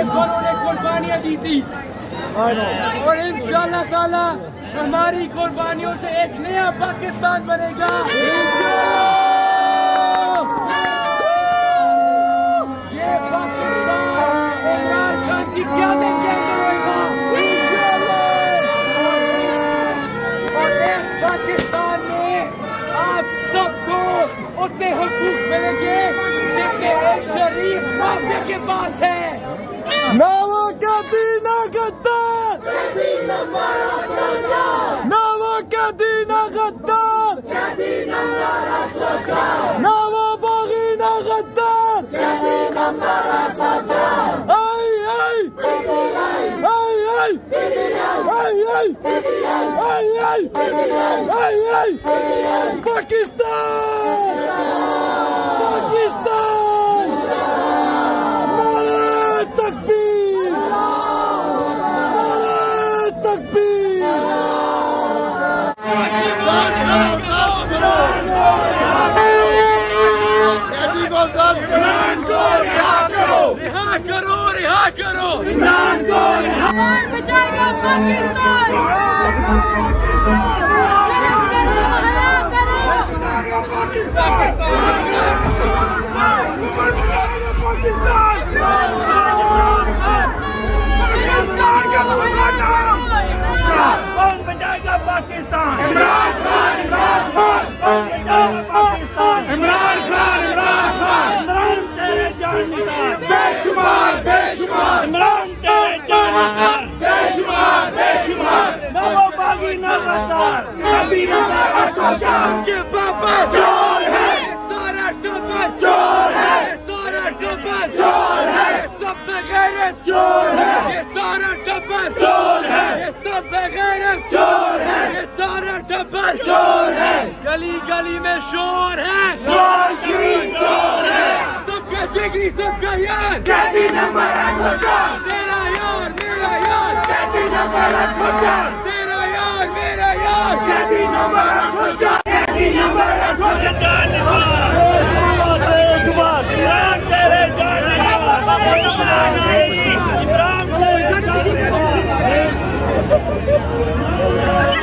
उन्होंने कुर्बानियां दी थी और इंशाअल्लाह ताला हमारी कुर्बानियों से एक नया पाकिस्तान बनेगा। ये पाकिस्तान इमरान खान की क़यादत के अंदर होगा और इस पाकिस्तान में आप सबको उतने हुकूक मिलेंगे जितने एक शरीफ माफिया के पास है। ना वो कभी ना गद्दार, ना वो कभी ना गद्दार, ना वो बागी ना गद्दार। आई आई आई आई आई आई आई आई आई पाकिस्तान, पाकिस्तान, नारे तकबीर, नारे तकबीर। रिहा करो, रिहा करो, इमरान को बचाएगा पाकिस्तान। कौन बचाएगा पाकिस्तान? इमरान खान, इमरान खान, पाकिस्तान। इमरान खान, इमरान खान, इमरान तेरे जान निकाल, बेशुमार, बेशुमार, इमरान तेरे जान निकाल, बेशुमार, बेशुमार। न वो बागी न गद्दार, कभी न मारा सोचा कि पापा चोर है, सारा टब्बर चोर है, सारा टब्बर चोर है, सब बेगैरत चोर है, ये सारा टब्बर चोर है, ये सब बेगैरत चोर है, ये सारा टब्बर चोर है। गली गली में शोर है, चोर है, सबका जिगरी सबका यार, कभी न मारा सोचा तेरा यार मेरा यार, कभी न मारा सोचा तेरा यार मेरा यार, कभी न मारा सोचा, कभी न मारा सोचा। जान निकाल, इमरान तेरे जान निकाल, इमरान तेरे जान निकाल।